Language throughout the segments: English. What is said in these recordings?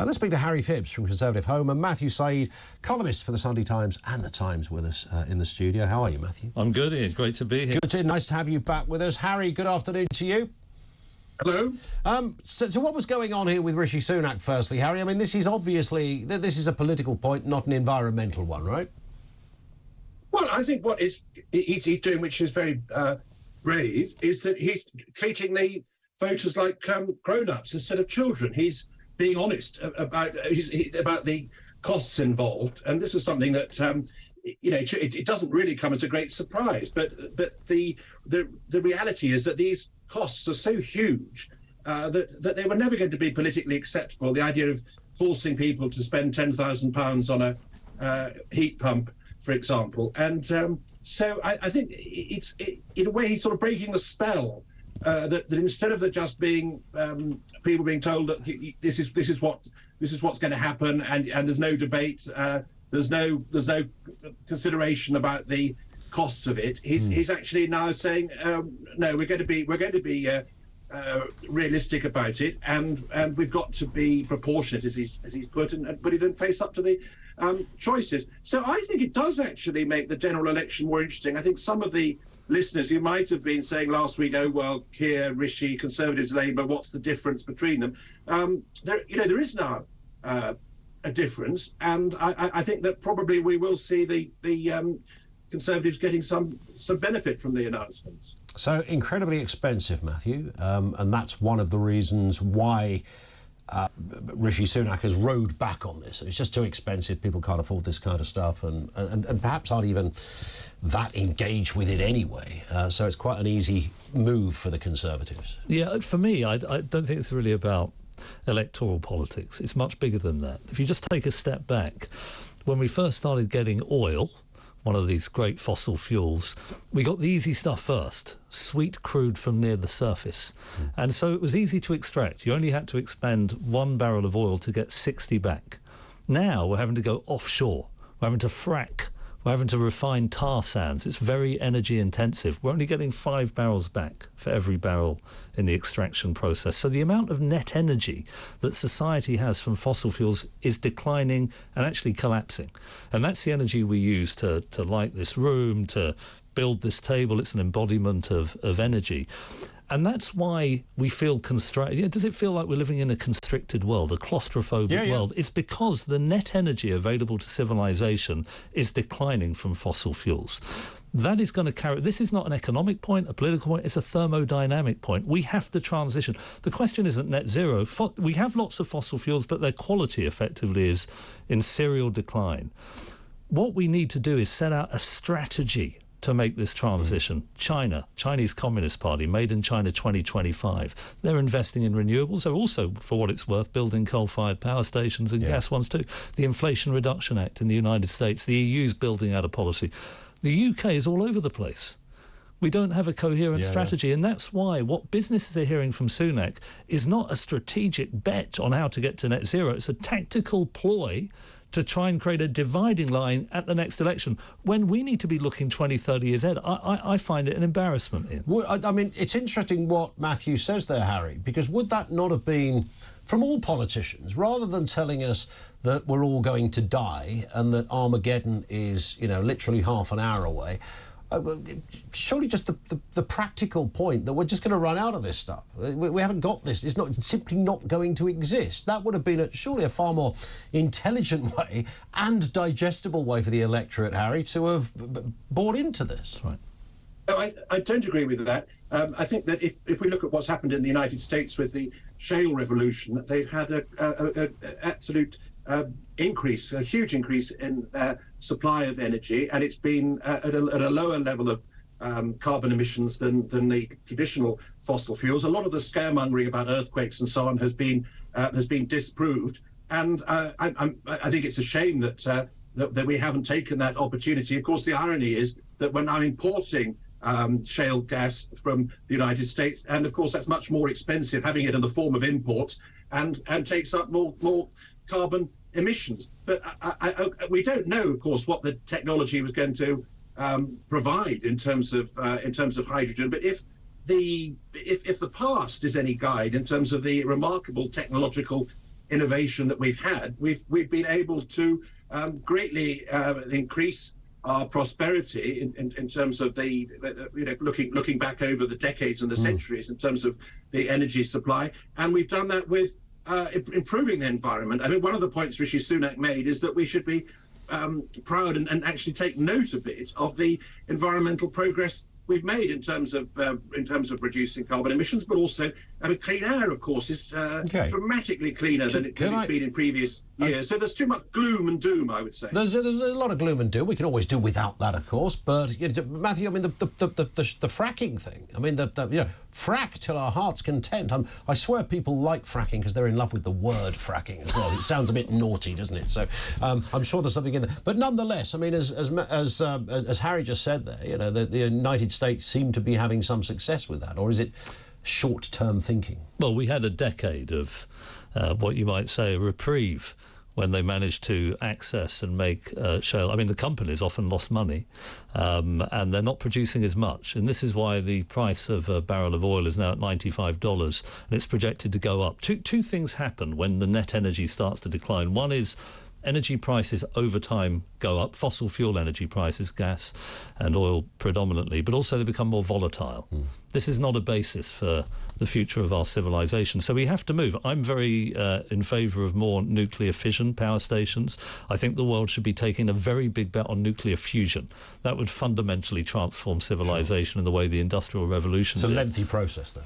Let's speak to Harry Phibbs from Conservative Home and Matthew Syed, columnist for the Sunday Times and the Times, with us in the studio. How are you, Matthew? I'm good, Ian. Great to be here. Good. Nice to have you back with us. Harry, good afternoon to you. Hello. So what was going on here with Rishi Sunak, firstly, Harry? I mean, this is obviously, this is a political point, not an environmental one, right? Well, I think what he's doing, which is very brave, is that he's treating the voters like grown-ups instead of children. He's being honest about the costs involved, and this is something that it doesn't really come as a great surprise. But the reality is that these costs are so huge that they were never going to be politically acceptable. The idea of forcing people to spend £10,000 on a heat pump, for example, and so I think it's in a way he's sort of breaking the spell that instead of there just being people being told that this is what's going to happen, and there's no debate, there's no consideration about the costs of it. He's actually now saying no, we're going to be realistic about it, and we've got to be proportionate, as he's put, but he didn't face up to the choices. So I think it does actually make the general election more interesting. I think some of the listeners who might have been saying last week, oh well, Keir, Rishi, Conservatives, Labour, what's the difference between them? There is now a difference, and I think that probably we will see the Conservatives getting some benefit from the announcements. So incredibly expensive, Matthew, and that's one of the reasons why Rishi Sunak has rode back on this. It's just too expensive. People can't afford this kind of stuff, and perhaps aren't even that engaged with it anyway. So it's quite an easy move for the Conservatives. Yeah, for me, I don't think it's really about electoral politics. It's much bigger than that. If you just take a step back, when we first started getting oil, one of these great fossil fuels, we got the easy stuff first, sweet crude from near the surface. And so it was easy to extract. You only had to expend 1 barrel of oil to get 60 back. Now we're having to go offshore. We're having to frack. We're having to refine tar sands. It's very energy intensive. We're only getting 5 barrels back for every barrel in the extraction process. So the amount of net energy that society has from fossil fuels is declining and actually collapsing. And that's the energy we use to light this room, to build this table. It's an embodiment of energy. And that's why we feel constrained. Does it feel like we're living in a constricted world, a claustrophobic world? It's because the net energy available to civilization is declining from fossil fuels. That is going to carry... This is not an economic point, a political point, it's a thermodynamic point. We have to transition. The question isn't net zero. We have lots of fossil fuels, but their quality effectively is in serial decline. What we need to do is set out a strategy to make this transition. Chinese Communist Party, Made in China 2025. They're investing in renewables. They're also, for what it's worth, building coal-fired power stations and gas ones too. The Inflation Reduction Act in the United States, the EU's building out a policy. The UK is all over the place. We don't have a coherent strategy, and that's why what businesses are hearing from Sunak is not a strategic bet on how to get to net zero. It's a tactical ploy to try and create a dividing line at the next election when we need to be looking 20, 30 years ahead. I find it an embarrassment, Ian. Well, I mean, it's interesting what Matthew says there, Harry, because would that not have been, from all politicians, rather than telling us that we're all going to die and that Armageddon is, literally half an hour away, surely just the practical point that we're just going to run out of this stuff. We haven't got this. It's simply not going to exist. That would have been surely a far more intelligent way and digestible way for the electorate, Harry, to have bought into this. Right. No, I don't agree with that. I think that if we look at what's happened in the United States with the shale revolution, they've had an absolute increase, a huge increase in supply of energy, and it's been at a lower level of carbon emissions than the traditional fossil fuels. A lot of the scaremongering about earthquakes and so on has been disproved, and I think it's a shame that we haven't taken that opportunity. Of course, the irony is that we're now importing shale gas from the United States, and of course that's much more expensive having it in the form of imports and takes up more carbon emissions. But we don't know, of course, what the technology was going to provide in terms of hydrogen. But if the past is any guide in terms of the remarkable technological innovation that we've had, we've been able to greatly increase our prosperity in terms of the looking back over the decades and the centuries in terms of the energy supply, and we've done that with improving the environment. I mean, one of the points Rishi Sunak made is that we should be proud and actually take note a bit of the environmental progress we've made in terms of reducing carbon emissions, but also, I mean, clean air, of course, is dramatically cleaner than it's been in previous years. So there's too much gloom and doom, I would say. There's a lot of gloom and doom. We can always do without that, of course. But Matthew, I mean, the fracking thing. I mean, frack till our heart's content. I swear people like fracking because they're in love with the word fracking as well. It sounds a bit naughty, doesn't it? So I'm sure there's something in there. But nonetheless, I mean, as Harry just said there, the United States seem to be having some success with that, or is it short-term thinking? Well, we had a decade of what you might say a reprieve when they managed to access and make shale. I mean, the companies often lost money and they're not producing as much. And this is why the price of a barrel of oil is now at $95 and it's projected to go up. Two things happen when the net energy starts to decline. One is energy prices over time go up, fossil fuel energy prices, gas and oil predominantly, but also they become more volatile. This is not a basis for the future of our civilization. So we have to move. I'm very in favour of more nuclear fission power stations. I think the world should be taking a very big bet on nuclear fusion. That would fundamentally transform civilization in the way the Industrial Revolution did. It's a lengthy process, though.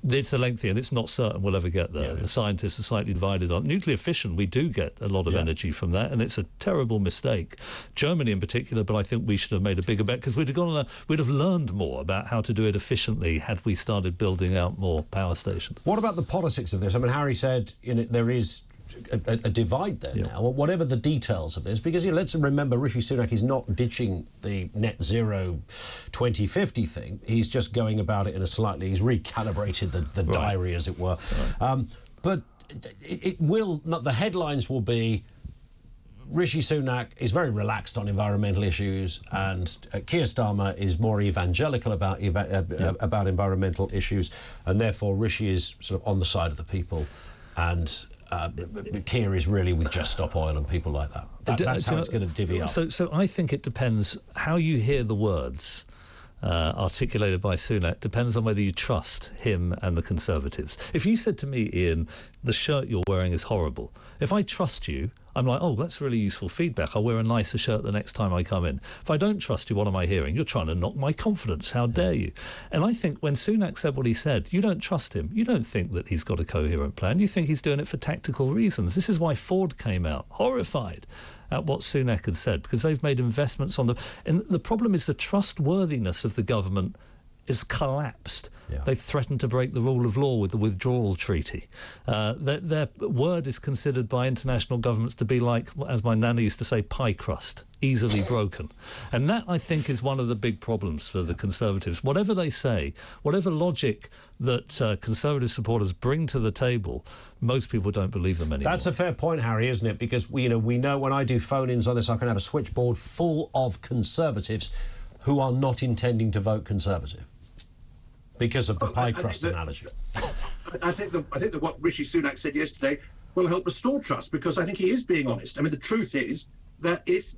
It's a lengthy, and it's not certain we'll ever get there. The scientists are slightly divided on nuclear fission. We do get a lot of energy from that, and it's a terrible mistake. Germany in particular, but I think we should have made a bigger bet because we'd have learned more about how to do it efficiently had we started building out more power stations. What about the politics of this? I mean, Harry said there is a divide there now, whatever the details of this, because let's remember Rishi Sunak is not ditching the net zero 2050 thing. He's just going about it in he's recalibrated the diary, as it were. But it will not. The headlines will be Rishi Sunak is very relaxed on environmental issues, and Keir Starmer is more evangelical about environmental issues, and therefore Rishi is sort of on the side of the people, and Keir is really with Just Stop Oil and people like that. That's how it's going to divvy up. So I think it depends how you hear the words articulated by Sunak. Depends on whether you trust him and the Conservatives. If you said to me, Ian, the shirt you're wearing is horrible, if I trust you, I'm like, oh, that's really useful feedback. I'll wear a nicer shirt the next time I come in. If I don't trust you, what am I hearing? You're trying to knock my confidence. How dare you? And I think when Sunak said what he said, you don't trust him. You don't think that he's got a coherent plan. You think he's doing it for tactical reasons. This is why Ford came out horrified at what Sunak had said, because they've made investments on them. And the problem is the trustworthiness of the government is collapsed. They threatened to break the rule of law with the withdrawal treaty. Their word is considered by international governments to be like, as my nana used to say, pie crust, easily broken. And that, I think, is one of the big problems for the Conservatives. Whatever they say, whatever logic that Conservative supporters bring to the table, most people don't believe them anymore. That's a fair point, Harry, isn't it? Because we know when I do phone-ins on this, I can have a switchboard full of Conservatives who are not intending to vote Conservative because of the pie crust analogy. I think that what Rishi Sunak said yesterday will help restore trust, because I think he is being honest. I mean, the truth is that if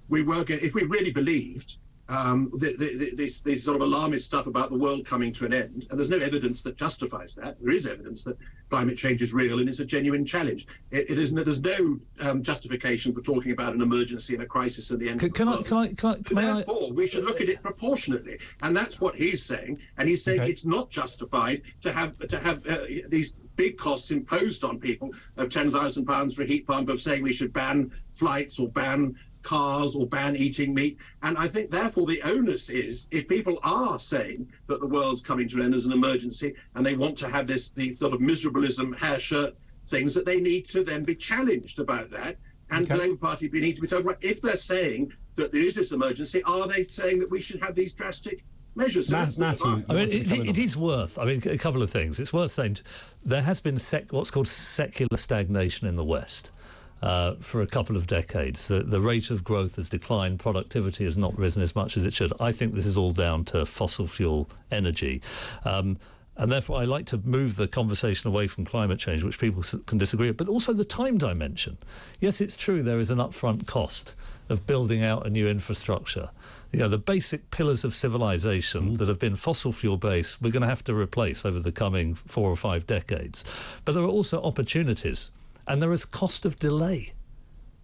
we really believed this sort of alarmist stuff about the world coming to an end, and there's no evidence that justifies that. There is evidence that climate change is real and is a genuine challenge. There's no justification for talking about an emergency and a crisis at the end of the world. Therefore, we should look at it proportionately, and that's what he's saying. And he's saying it's not justified to have these big costs imposed on people of £10,000 for a heat pump, of saying we should ban flights or ban cars or ban eating meat. And I think, therefore, the onus is, if people are saying that the world's coming to an end, there's an emergency, and they want to have these sort of miserablism hair shirt things, that they need to then be challenged about that. And the Labour Party need to be told, right, if they're saying that there is this emergency, are they saying that we should have these drastic measures? Matthew, I mean, it is worth, a couple of things. It's worth saying there has been what's called secular stagnation in the West. For a couple of decades. The rate of growth has declined, productivity has not risen as much as it should. I think this is all down to fossil fuel energy. And therefore, I like to move the conversation away from climate change, which people can disagree with, but also the time dimension. Yes, it's true there is an upfront cost of building out a new infrastructure. You know, the basic pillars of civilization that have been fossil fuel based, we're going to have to replace over the coming 4 or 5 decades. But there are also opportunities, and there is cost of delay.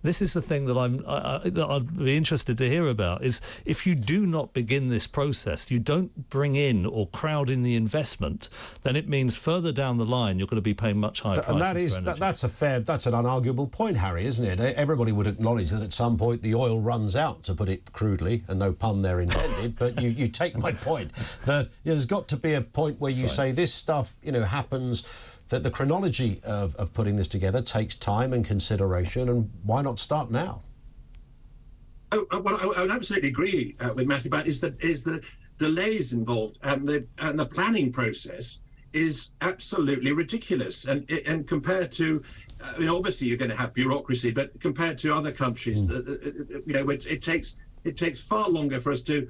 This is the thing that I'd be interested to hear about, is if you do not begin this process, you don't bring in or crowd in the investment, then it means further down the line you're going to be paying much higher prices for energy. That's an unarguable point, Harry, isn't it? Everybody would acknowledge that at some point the oil runs out, to put it crudely, and no pun there intended, but you take my point, that there's got to be a point where you say this stuff, you know, happens, that the chronology of putting this together takes time and consideration, and why not start now? Well, I would absolutely agree with Matthew about is the delays involved, and the planning process is absolutely ridiculous. And compared to, obviously you're going to have bureaucracy, but compared to other countries, it takes far longer for us to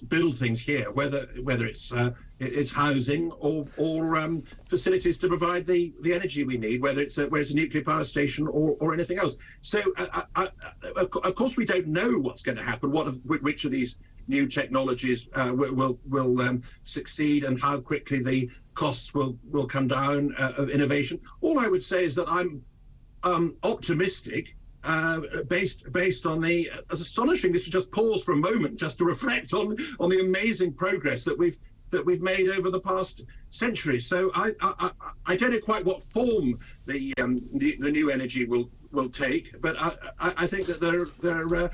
build things here, whether it's housing or facilities to provide the energy we need, whether it's a nuclear power station or anything else. So, of course, we don't know what's going to happen, which of these new technologies will succeed, and how quickly the costs will come down of innovation. All I would say is that I'm optimistic. Based on the astonishing, this is just pause for a moment just to reflect on the amazing progress that we've made over the past century. So I don't know quite what form the new energy will take, but I think that there are.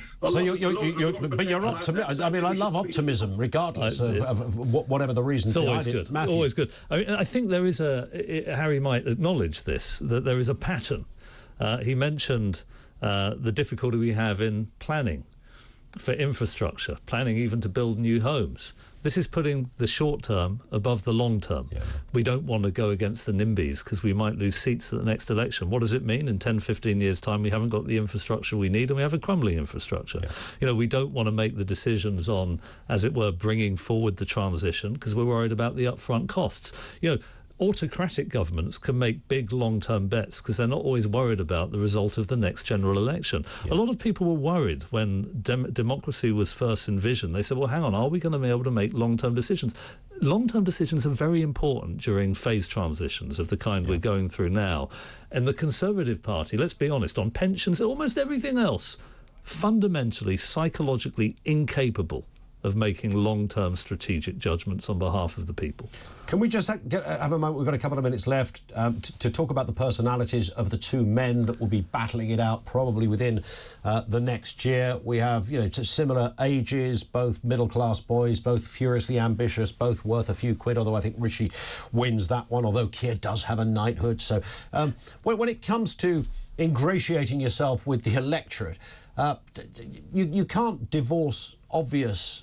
You're optimistic. I mean, I love optimism, regardless of whatever the reasons behind it. Matthew. Always good. I think there is Harry might acknowledge this, that there is a pattern. He mentioned the difficulty we have in planning for infrastructure, planning even to build new homes. This is putting the short term above the long term. Yeah. We don't want to go against the NIMBYs because we might lose seats at the next election. What does it mean? In 10, 15 years' time, we haven't got the infrastructure we need, and we have a crumbling infrastructure. Yeah. We don't want to make the decisions on, as it were, bringing forward the transition because we're worried about the upfront costs. Autocratic governments can make big long-term bets because they're not always worried about the result of the next general election. Yeah. A lot of people were worried when democracy was first envisioned. They said, well, hang on, are we going to be able to make long-term decisions? Long-term decisions are very important during phase transitions of the kind we're going through now. And the Conservative Party, let's be honest, on pensions, almost everything else, fundamentally, psychologically incapable of making long-term strategic judgments on behalf of the people. Can we just have a moment? We've got a couple of minutes left to talk about the personalities of the two men that will be battling it out probably within the next year. We have, similar ages, both middle-class boys, both furiously ambitious, both worth a few quid, although I think Rishi wins that one, although Keir does have a knighthood. So when it comes to ingratiating yourself with the electorate, you can't divorce obvious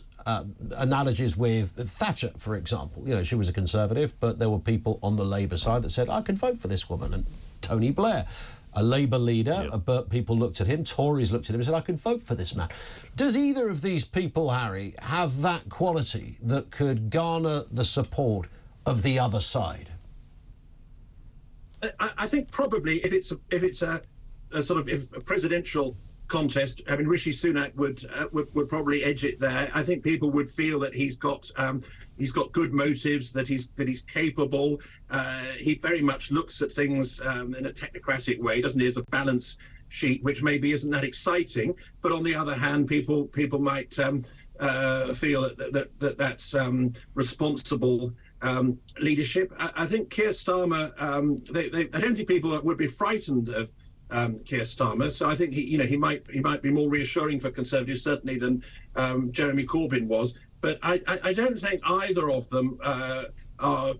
analogies with Thatcher, for example. She was a Conservative, but there were people on the Labour side that said, I could vote for this woman. And Tony Blair, a Labour leader, but people looked at him, Tories looked at him and said, I could vote for this man. Does either of these people, Harry, have that quality that could garner the support of the other side? I think probably if it's a presidential contest, I mean, Rishi Sunak would probably edge it there. I think people would feel that he's got good motives, that he's capable. He very much looks at things in a technocratic way, doesn't he? As a balance sheet, which maybe isn't that exciting. But on the other hand, people might feel that's responsible leadership. I think Keir Starmer. I don't think people would be frightened of Keir Starmer, so I think he might be more reassuring for Conservatives certainly than Jeremy Corbyn was. But I don't think either of them are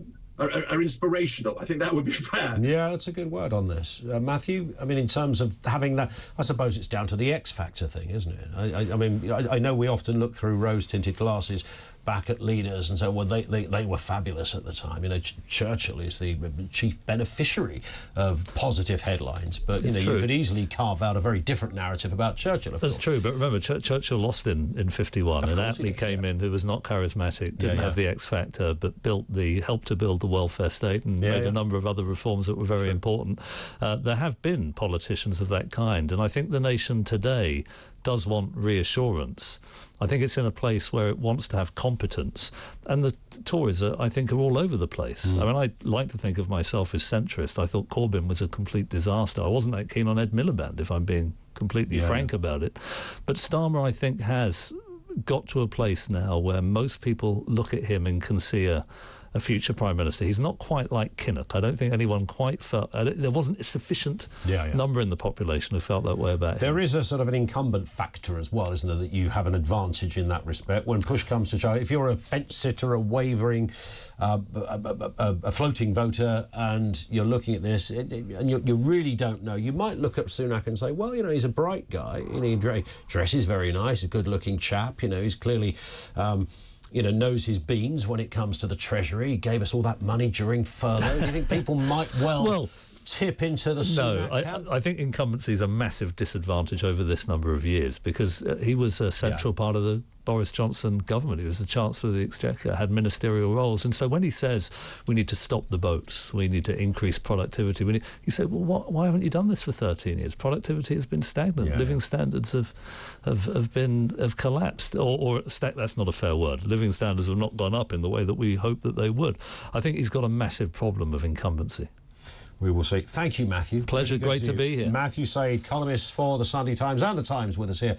inspirational. I think that would be fair. Yeah, that's a good word on this, Matthew. I mean, in terms of having that, I suppose it's down to the X factor thing, isn't it? I mean, I know we often look through rose-tinted glasses, back at leaders and say, well, they were fabulous at the time. You know, Churchill is the chief beneficiary of positive headlines, but you could easily carve out a very different narrative about Churchill. That's true, but remember, Churchill lost in 51, and Attlee came in, who was not charismatic, didn't have the X factor, but helped to build the welfare state and made a number of other reforms that were very important. There have been politicians of that kind, and I think the nation today does want reassurance. I think it's in a place where it wants to have competence, and the Tories, I think, are all over the place. I mean, I like to think of myself as centrist. I thought Corbyn was a complete disaster. I wasn't that keen on Ed Miliband, if I'm being completely frank about it. But Starmer, I think, has got to a place now where most people look at him and can see a future Prime Minister. He's not quite like Kinnock. I don't think anyone quite felt... there wasn't a sufficient number in the population who felt that way about him. There is a sort of an incumbent factor as well, isn't there, that you have an advantage in that respect. When push comes to shove, if you're a fence-sitter, a wavering, a floating voter, and you're looking at this, and you really don't know, you might look at Sunak and say, well, you know, he's a bright guy, you know, he dresses very nice, a good-looking chap, you know, he's clearly... knows his beans when it comes to the Treasury. He gave us all that money during furlough. Do you think people might well tip into the Sunak camp? I think incumbency is a massive disadvantage over this number of years, because he was a central part of the Boris Johnson government. He was the Chancellor of the Exchequer, had ministerial roles. And so when he says we need to stop the boats, we need to increase productivity, you say, well, why haven't you done this for 13 years? Productivity has been stagnant. Living standards have collapsed. That's not a fair word. Living standards have not gone up in the way that we hoped that they would. I think he's got a massive problem of incumbency. We will see. Thank you, Matthew. Pleasure. Great to be here. Matthew Syed, columnist for the Sunday Times and the Times, with us here